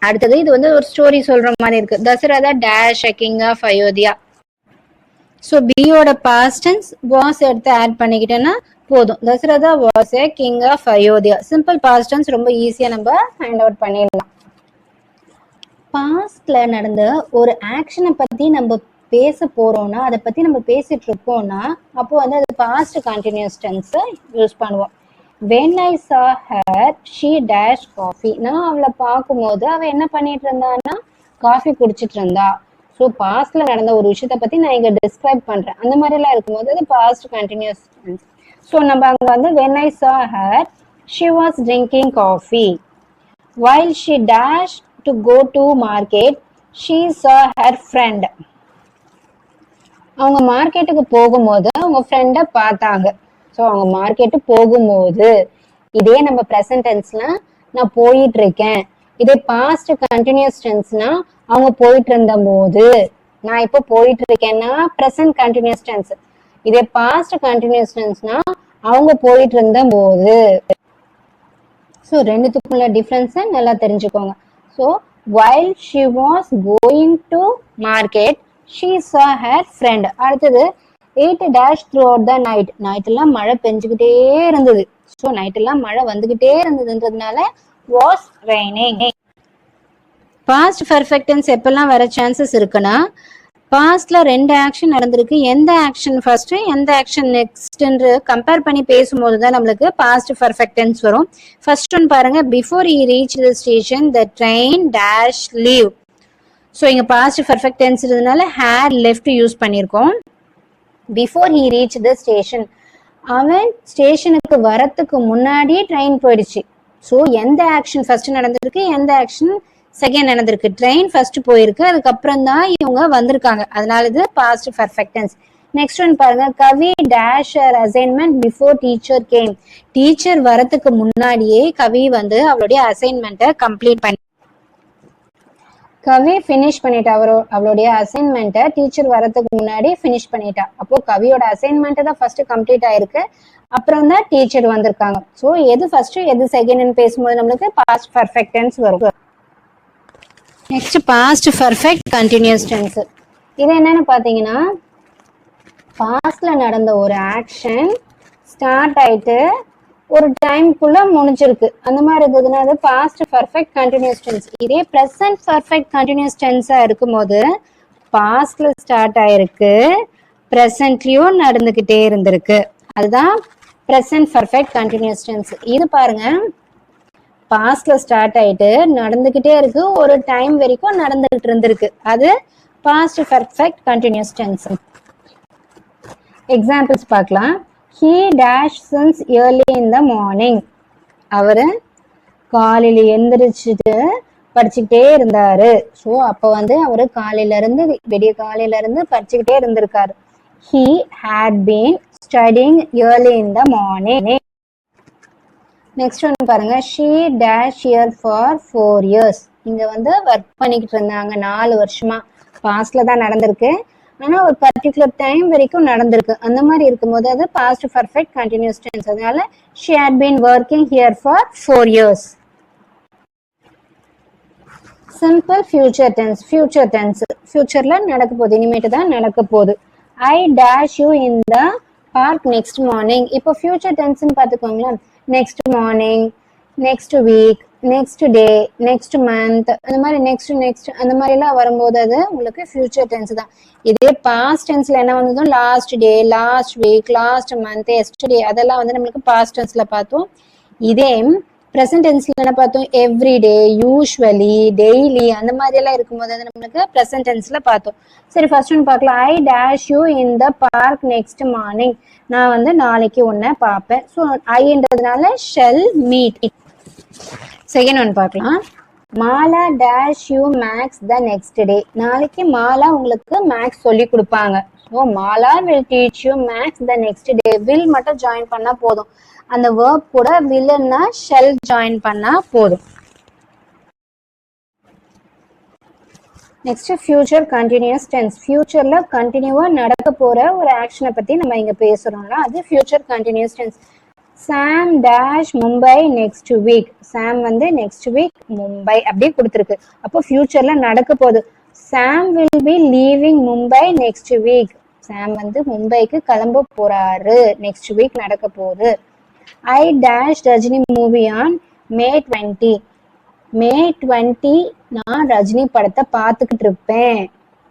அடுத்தது இது வந்து ஒரு ஸ்டோரி சொல்ற மாதிரி இருக்கு. Dasharatha dash a king of Ayodhya. So பியோட பாஸ்ட் டென்ஸ் வாஸ் எடுத்து ஆட் பண்ணிக்கிட்டேன்னா போதும். Dasharatha was a king of Ayodhya. Simple past tense ரொம்ப ஈஸியா நம்ம ஃபைண்ட் அவுட் பண்ணிடலாம். பாஸ்ட்ல நடந்த ஒரு ஆக்ஷனை பத்தி நம்ம பேச போறோம்னா அதை பத்தி நம்ம பேசிட்டு இருக்கோம்னா அப்போ வந்து அது பாஸ்ட் கண்டினியூஸ் டென்ஸ் யூஸ் பண்ணுவோம். when I saw her she dash coffee. நான் அவளை பார்க்கும்போது அவ என்ன பண்ணிட்டு இருந்தான்னா காஃபி குடிச்சிட்டு இருந்தா. ஸோ பாஸ்ட்ல நடந்த ஒரு விஷயத்த பத்தி நான் இங்க டிஸ்கிரைப் பண்றேன். அந்த மாதிரி எல்லாம் இருக்கும்போது அது பாஸ்ட் கண்டினியூஸ் டென்ஸ். ஸோ நம்ம அங்க வந்து when I saw her she was drinking coffee. while she dashed to go to market she saw her friend. அவங்க மார்க்கெட்டுக்கு போகும்போது அவங்க ஃப்ரெண்டை பார்த்தாங்க. ஸோ அவங்க மார்க்கெட்டு போகும்போது இதே நம்ம ப்ரெசன்ட் டென்ஸ்ல நான் போயிட்டு இருக்கேன். இதே பாஸ்ட் கண்டினியூஸ் டென்ஸ்னா அவங்க போயிட்டு இருந்த போது. நான் இப்போ போயிட்டு இருக்கேன்னா ப்ரெசன்ட் கண்டினியூஸ் டென்ஸ். இதே பாஸ்ட் கண்டினியூஸ் டென்ஸ்னா அவங்க போயிட்டு இருந்த போது. ஸோ ரெண்டுத்துக்குள்ள டிஃப்ரென்ஸை நல்லா தெரிஞ்சுக்கோங்க. So while she was going to market she saw her friend. அடுத்தது it dash throughout the night. Night எல்லாம் மழை பெஞ்சுக்கிட்டே இருந்தது. ஸோ நைட் எல்லாம் மழை வந்துகிட்டே இருந்ததுன்றதுனால was raining. Past perfect tense எப்பெல்லாம் வர சான்சஸ் இருக்குன்னா பாஸ்ட்ல 2 ஆக்ஷன் நடந்திருக்கு. எந்த ஆக்ஷன் ஃபர்ஸ்ட் எந்த ஆக்ஷன் நெக்ஸ்ட் கம்பேர் பண்ணி பேசும்போது தான் நம்மளுக்கு பாஸ்ட் பர்ஃபெக்ட் டென்ஸ் வரும். ஃபர்ஸ்ட் ஒன் பாருங்க. Before he reached the station the train dash leave. ஸோ இங்க பாஸ்ட் பர்ஃபெக்ட் டென்ஸ் இருந்ததுனால had left யூஸ் பண்ணியிருக்கோம். பிஃபோர் he reached the station அவன் ஸ்டேஷனுக்கு வரத்துக்கு முன்னாடி ட்ரெயின் போயிடுச்சு. ஸோ எந்த ஆக்ஷன் ஃபர்ஸ்ட் நடந்திருக்கு எந்த ஆக்ஷன் செகண்ட் நடந்திருக்கு. ட்ரெயின் ஃபர்ஸ்ட் போயிருக்கு அதுக்கப்புறம் தான் இவங்க வந்திருக்காங்க. அதனால இது past perfect tense. Next one பாருங்க. Kavi dash assignment before teacher came. Teacher வரத்துக்கு முன்னாடியே கவி வந்து அவளுடைய அசைன்மெண்ட்டை கம்ப்ளீட் பண்ணி கவி ஃபினிஷ் பண்ணிட்டா. அவளுடைய அசைன்மெண்ட்டை டீச்சர் வரதுக்கு முன்னாடி ஃபினிஷ் பண்ணிட்டா. அப்போ கவியோட அசைன்மெண்ட் தான் ஃபர்ஸ்ட் கம்ப்ளீட் ஆயிருக்கு. அப்புறம் தான் டீச்சர் வந்திருக்காங்க. ஸோ எது ஃபர்ஸ்ட் எது செகண்ட்னு பேசும்போது நம்மளுக்கு பாஸ்ட் பர்ஃபெக்ட் டென்ஸ் வரும். Next past perfect continuous tense. இது என்னன்னு பாத்தீங்கன்னா பாஸ்ட்ல நடந்த ஒரு ஆக்ஷன் ஸ்டார்ட் ஆயிட்டு ஒரு டைம்க்குள்ள முடிஞ்சிருக்கு. அந்த மாதிரி இருந்ததுன்னா அது பாஸ்ட் பர்ஃபெக்ட் கண்டினியூஸ் டென்ஸ். இதே பிரசன்ட் பர்ஃபெக்ட் கண்டினியூஸ் டென்ஸா இருக்கும்போது பாஸ்ட்ல ஸ்டார்ட் ஆயிருக்கு, பிரசன்ட்லயும் நடந்துகிட்டே இருந்திருக்கு. அதுதான் பிரசன்ட் பர்ஃபெக்ட் கண்டினியூஸ் டென்ஸ். இது பாருங்க, பாஸ்ட்ல ஸ்டார்ட் ஆயிட்டு நடந்துகிட்டே இருக்கு, ஒரு டைம் வரைக்கும் நடந்துகிட்டு இருந்திருக்கு. அது past perfect continuous tense. Examples பார்க்கலாம். He dashed since early in the morning. அவரு காலையில எந்திரிச்சுட்டு படிச்சுக்கிட்டே இருந்தாரு. ஸோ அப்போ வந்து அவரு காலையில இருந்து விடிய காலையில இருந்து படிச்சுக்கிட்டே இருந்திருக்காரு. He had been studying early in the morning. Next ஒன்று பாருங்க. She dashed here for 4 years. இங்க வந்து ஒர்க் பண்ணிக்கிட்டு இருந்தாங்க 4 வருஷமா. பாஸ்ட்ல தான் நடந்திருக்கு, ஆனா ஒரு பர்டிகுலர் டைம் வரைக்கும் நடந்திருக்கு. அந்த மாதிரி இருக்கும்போது அது பாஸ்ட் பர்ஃபெக்ட் கண்டினியூஸ் டென்ஸ். அதனால she had been working here for 4 years. Simple future tense. Future tense ஃபியூச்சர்ல நடக்க போகுது, இனிமேட்டு தான் நடக்க போகுது. I dash you in the park next morning. இப்போ ஃபியூச்சர் டென்ஸ்ன்னு பார்த்துக்கோங்களேன். Next morning, next week, next day, next month, அந்த மாதிரி நெக்ஸ்ட் அந்த மாதிரிலாம் வரும்போது அது உங்களுக்கு ஃபியூச்சர் டென்ஸ் தான். இதே பாஸ்ட் டென்ஸ்ல என்ன வந்ததோ last day, last week, last month, yesterday, அதெல்லாம் வந்து நம்மளுக்கு பாஸ்ட் டென்ஸ்ல பார்த்தோம். இதே ப்ரெசன்ட் டென்ஸ்ல என்ன பார்த்தோம்? எவ்ரிடே, யூஸ்வலி, டெய்லி, அந்த மாதிரி எல்லாம் இருக்கும்போது அது நம்மளுக்கு ப்ரெசன்ட் டென்ஸ்ல பார்த்தோம். சரி, ஃபர்ஸ்ட் ஒன் பார்க்கலாம். I dash you in the park next morning. நான் வந்து நாளைக்கு உன்னை பார்ப்பேன். ஸோ ஐன்றதுனால ஷெல் மீட். செகண்ட் ஒன் பார்க்கலாம். Mala dash you maths the next day. நாளைக்கு மாலா உங்களுக்கு மேக்ஸ் சொல்லி கொடுப்பாங்க. So Mala will teach you maths the next day. Will மட்டும் ஜாயின் பண்ணா போதும். அந்த வேர்ப் கூட வில்லுன்னா ஷெல் ஜாயின் பண்ணா போதும். Next future continuous tense. ஃபியூச்சர்ல கண்டினியூவா நடக்க போற ஒரு ஆக்ஷனை பத்தி நம்ம இங்க பேசுறோம்ல, அது ஃபியூச்சர் கண்டினியூஸ் டென்ஸ். சாம் dash Mumbai next week. Sam வந்து நெக்ஸ்ட் வீக் மும்பை அப்படியே கொடுத்துருக்கு. அப்போ ஃபியூச்சர்ல நடக்க போகுது. Sam will be leaving Mumbai next week. Sam வந்து மும்பைக்கு கிளம்ப போறாரு, நெக்ஸ்ட் வீக் நடக்க போகுது. I dash Rajini movie on May 20. May 20 நான் ரஜினி படத்தை பார்த்துக்கிட்டு இருப்பேன்.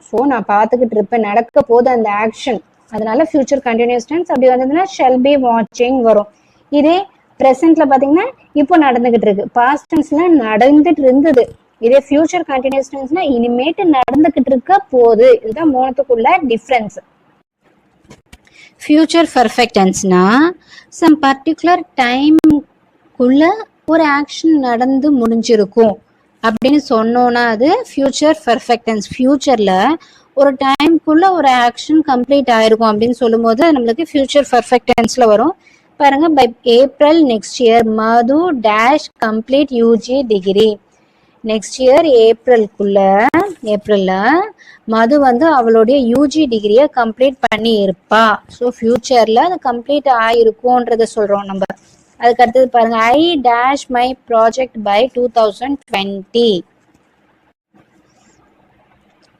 ஸோ நான் பார்த்துக்கிட்டு இருப்பேன், நடக்க போகுது அந்த ஆக்ஷன். அதனால ஃபியூச்சர் கண்டினியூஸ் டென்ஸ். அப்படி வந்ததுன்னா ஷெல் பி வாட்சிங் வரும். இதே பிரசன்ட்ல பாத்தீங்கன்னா இப்போ நடந்துகிட்டு இருக்கு, பாஸ்ட் டென்ஸ்ல நடந்துட்டு இருந்தது. இதே ஃபியூச்சர் கண்டினியூஸ் டென்ஸ்னா இனிமேட்டு நடந்துகிட்டு இருக்க போகுது. இதுதான் மூணுத்துக்குள்ள டிஃபரன்ஸ். ஃபியூச்சர் பர்ஃபெக்ட் டென்ஸ்னா சம் பர்டிகுலர் டைம்குள்ள ஒரு ஆக்ஷன் நடந்து முடிஞ்சிருக்கும் அப்படின்னு சொன்னோம்னா அது ஃபியூச்சர் பர்ஃபெக்ட் டென்ஸ். ஃபியூச்சர்ல ஒரு டைம்குள்ள ஒரு ஆக்ஷன் கம்ப்ளீட் ஆயிருக்கும் அப்படின்னு சொல்லும் போது நம்மளுக்கு ஃபியூச்சர் பர்ஃபெக்ட் டென்ஸ்ல வரும். பாருங்க, by April next year Madhu dash complete UG degree. Next year ஏப்ரல்ல மது வந்து அவளுடைய யூஜி டிகிரியை கம்ப்ளீட் பண்ணி இருப்பா. ஸோ ஃபியூச்சர்ல அது கம்ப்ளீட் ஆயிருக்கும்ன்றத சொல்றோம் நம்ம. அதுக்கு அடுத்தது பாருங்க, I dash my project by 2020.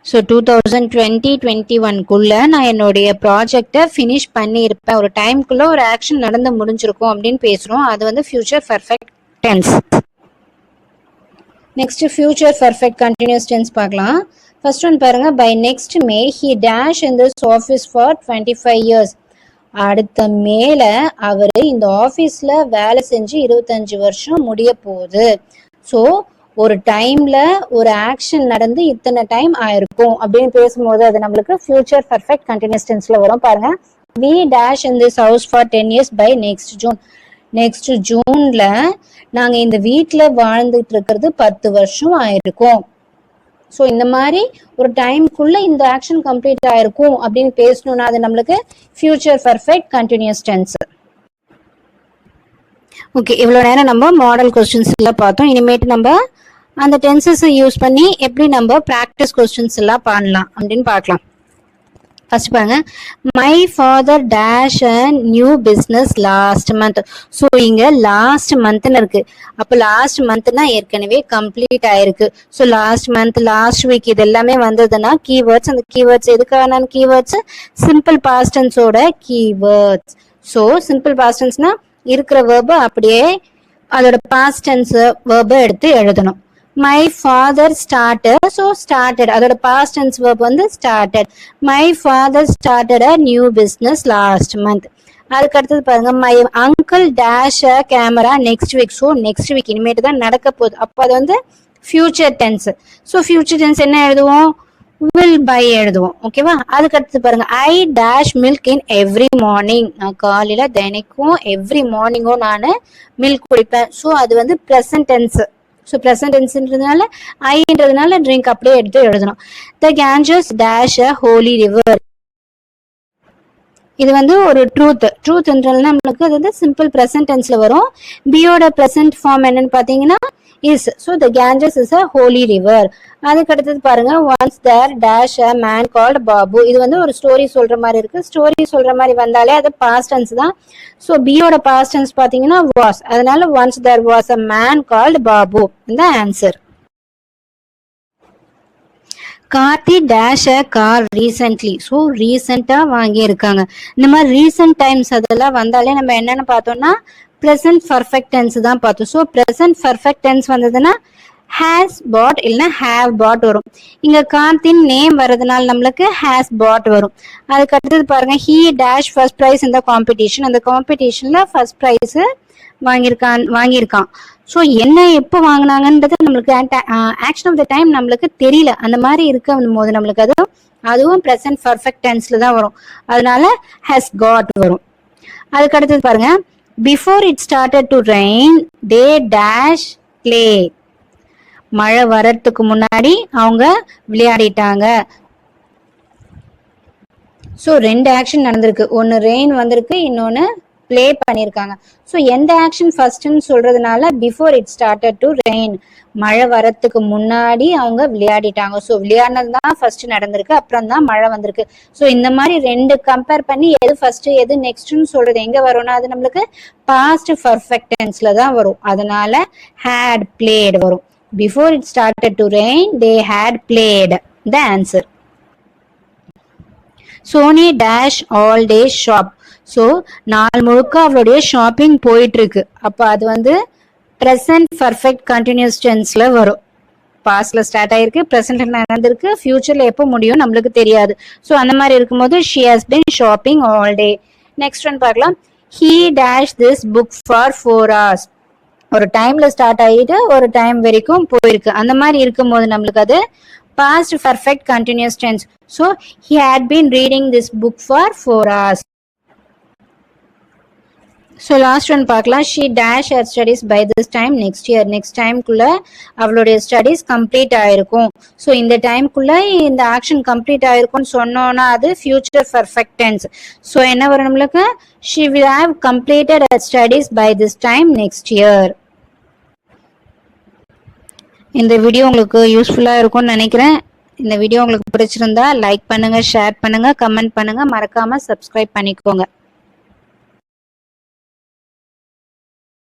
So 2020-21 நான் என்னுடைய ப்ராஜெக்டை ஃபினிஷ் பண்ணியிருப்பேன். ஒரு டைம்குள்ள ஒரு ஆக்ஷன் நடந்து முடிஞ்சிருக்கும் அப்படின்னு பேசுறோம். அது வந்து future perfect tense. Next future perfect continuous tense பார்க்கலாம். ஃபர்ஸ்ட் ஒன் பாருங்க, by next May he dash in this office for 25 years. அடுத்த மேல அவரு இந்த ஆஃபீஸ்ல வேலை செஞ்சு 25 வருஷம் முடிய போகுது. ஸோ ஒரு டைம்ல ஒரு ஆக்ஷன் நடந்து இத்தனை டைம் ஆயிருக்கும் அப்படின்னு பேசும்போது அது நம்மளுக்கு ஃபியூச்சர் பர்ஃபெக்ட் கண்டினியூஸ் டென்ஸ்ல வரும். பாருங்க, we dash in this house for 10 years by next June. Next ஜூன்ல நாங்க இந்த வீட்டுல வாழ்ந்துட்டு இருக்கிறது 10 வருஷம் ஆயிருக்கும். ஸோ இந்த மாதிரி ஒரு டைம்குள்ள இந்த ஆக்ஷன் கம்ப்ளீட் ஆயிருக்கும் அப்படின்னு பேசணும்னா அது நம்மளுக்கு future perfect continuous tense. Okay, இவ்வளோ நேரம் நம்ம மாடல் கொஸ்டின்ஸ் எல்லாம் பார்த்தோம். இனிமேட்டு நம்ம அந்த டென்சஸை யூஸ் பண்ணி எப்படி நம்ம ப்ராக்டிஸ் கொஸ்டின்ஸ் எல்லாம் பண்ணலாம் அப்படின்னு பார்க்கலாம். ஃபர்ஸ்ட் பாருங்க, my father dash a new business last month. So இங்க லாஸ்ட் மந்த்னு இருக்கு. அப்போ லாஸ்ட் மந்த்னா ஏற்கனவே கம்ப்ளீட் ஆயிருக்கு. So last month, last week இது எல்லாமே வந்ததுன்னா கீவேர்ட்ஸ். அந்த கீவேர்ட்ஸ் எதுக்கான கீவேர்ட்ஸ்? சிம்பிள் பாஸ்ட் டென்ஸோட கீவேர்ட்ஸ். ஸோ சிம்பிள் பாஸ்ட் டென்ஸ்னா இருக்கிற verb அப்படியே அதோட past tense verb எடுத்து எழுதணும். My father started, so started அதோட past tense verb வந்து started. My father started a new business last month. அதுக்கு அடுத்தது பாருங்க, my uncle dash a camera next week. so next week இனிமேட்டு தான் நடக்க போகுது. அப்போ அது வந்து future tense. so future tense என்ன எழுதுவோம், will buy எழுதுவோம். ஓகேவா? அதுக்கு அடுத்து பாருங்க, I dash milk in every morning. நான் காலையில தினைக்கும் every morningம் நான் மில்க் குடிப்பேன். ஸோ அது வந்து present tense. ஸோ ப்ரெசன்ட் டென்ஸ்ன்றதுனால ஐன்றதுனால ட்ரிங்க் அப்படியே எடுத்து எழுதணும். The Ganges dash a holy river. இது வந்து ஒரு ட்ரூத்ன்றதுனால நம்மளுக்கு அது வந்து சிம்பிள் ப்ரெசன்ட் டென்ஸ்ல வரும். பியோட ப்ரெசன்ட் ஃபார்ம் என்னன்னு பார்த்தீங்கன்னா is. So the Ganges is a holy river. அதுக்கு அடுத்தது பாருங்க, once there dash a man called Babu. இது வந்து ஒரு ஸ்டோரி சொல்ற மாதிரி இருக்கு. ஸ்டோரி சொல்ற மாதிரி வந்தாலே அது பாஸ்ட் டென்ஸ் தான். ஸோ பியோட பாஸ்ட் டென்ஸ் பார்த்தீங்கன்னா வாஸ். அதனால once there was a man called Babu இந்த answer. Karthi dash a car recently. So ரீசெண்டா வாங்கியிருக்காங்க. இந்த மாதிரி ரீசெண்ட் டைம்ஸ் அதெல்லாம் வந்தாலே நம்ம என்னன்னு பார்த்தோம்னா ப்ரெசன்ட் பர்ஃபெக்ட் டென்ஸ் தான் பார்த்தோம். ஸோ ப்ரெசன்ட் பர்ஃபெக்ட் டென்ஸ் வந்ததுன்னா ஹேஸ் பாட் இல்லைன்னா ஹேவ் பாட் வரும். இங்க கார்த்தின் நேம் வர்றதுனால நம்மளுக்கு ஹேஸ் பாட் வரும். அதுக்கு அடுத்தது பாருங்க, ஹீ டேஷ் ஃபர்ஸ்ட் ப்ரைஸ் இந்த காம்படிஷன். அந்த காம்படிஷன்ல ஃபர்ஸ்ட் ப்ரைஸ் வாங்கியிருக்கான். ஸோ என்ன எப்போ வாங்கினாங்கன்றது நம்மளுக்கு ஆக்ஷன் ஆஃப் த டைம் நம்மளுக்கு தெரியல. அந்த மாதிரி இருக்கும் போது நம்மளுக்கு அதுவும் ப்ரெசன்ட் பர்ஃபெக்ட் டென்ஸ்ல தான் வரும். அதனால ஹேஸ் காட் வரும். அதுக்கு அடுத்தது பாருங்க, before it started to rain they dash play. மழை வர்றதுக்கு முன்னாடி அவங்க விளையாடிட்டாங்க. ஸோ ரெண்டு ஆக்ஷன் நடந்திருக்கு. ஒன்று ரெயின் வந்திருக்கு, இன்னொன்று பிளே பண்ணியிருக்காங்க. ஸோ எந்த ஆக்ஷன் ஃபர்ஸ்ட்னு சொல்றதுனால before it started to rain, மழை வரத்துக்கு முன்னாடி அவங்க விளையாடிட்டாங்க. ஸோ விளையாடினது தான் ஃபர்ஸ்ட் நடந்திருக்கு, அப்புறம் தான் மழை வந்திருக்கு. ஸோ இந்த மாதிரி ரெண்டு கம்பேர் பண்ணி எது ஃபர்ஸ்ட் எது நெக்ஸ்ட்னு சொல்றது எங்க வரும்னா அது நம்மளுக்கு பாஸ்ட் பர்ஃபெக்ட் டென்ஸ்ல தான் வரும். அதனால had played வரும். Before it started to rain, they had played. The answer. Sony dash all day shop. So நாள் முழுக்க அவளுடைய ஷாப்பிங் போயிட்டு இருக்கு. அப்போ அது வந்து ப்ரெசன்ட் பர்ஃபெக்ட் கண்டினியூஸ் டென்ஸ்ல வரும். பாஸ்ட்ல ஸ்டார்ட் ஆயிருக்கு, ப்ரெசென்ட்ல நடந்திருக்கு, ஃபியூச்சர்ல எப்போ முடியும் நம்மளுக்கு தெரியாது. ஸோ அந்த மாதிரி இருக்கும்போது she has been shopping all day. Next one பார்க்கலாம், he dash this book for 4 hours. ஒரு டைம்ல ஸ்டார்ட் ஆகிட்டு ஒரு டைம் வரைக்கும் போயிருக்கு. அந்த மாதிரி இருக்கும்போது நம்மளுக்கு அது past perfect continuous tense. So he had been reading this book for 4 hours. So last one பார்க்கலாம், she dash her studies by this time next year. Next டைம்குள்ள அவளுடைய ஸ்டடீஸ் கம்ப்ளீட் ஆயிருக்கும். ஸோ இந்த டைம்குள்ள இந்த ஆக்ஷன் கம்ப்ளீட் ஆயிருக்கும்னு சொன்னோன்னா அது ஃபியூச்சர் பர்ஃபெக்ட் டென்ஸ். ஸோ என்ன வரும் நம்மளுக்கு, she will have completed her studies by this time next year. இந்த வீடியோ உங்களுக்கு யூஸ்ஃபுல்லாக இருக்கும்னு நினைக்கிறேன். இந்த வீடியோ உங்களுக்கு பிடிச்சிருந்தா லைக் பண்ணுங்க, ஷேர் பண்ணுங்க, கமெண்ட் பண்ணுங்க, மறக்காம சப்ஸ்கிரைப் பண்ணிக்கோங்க.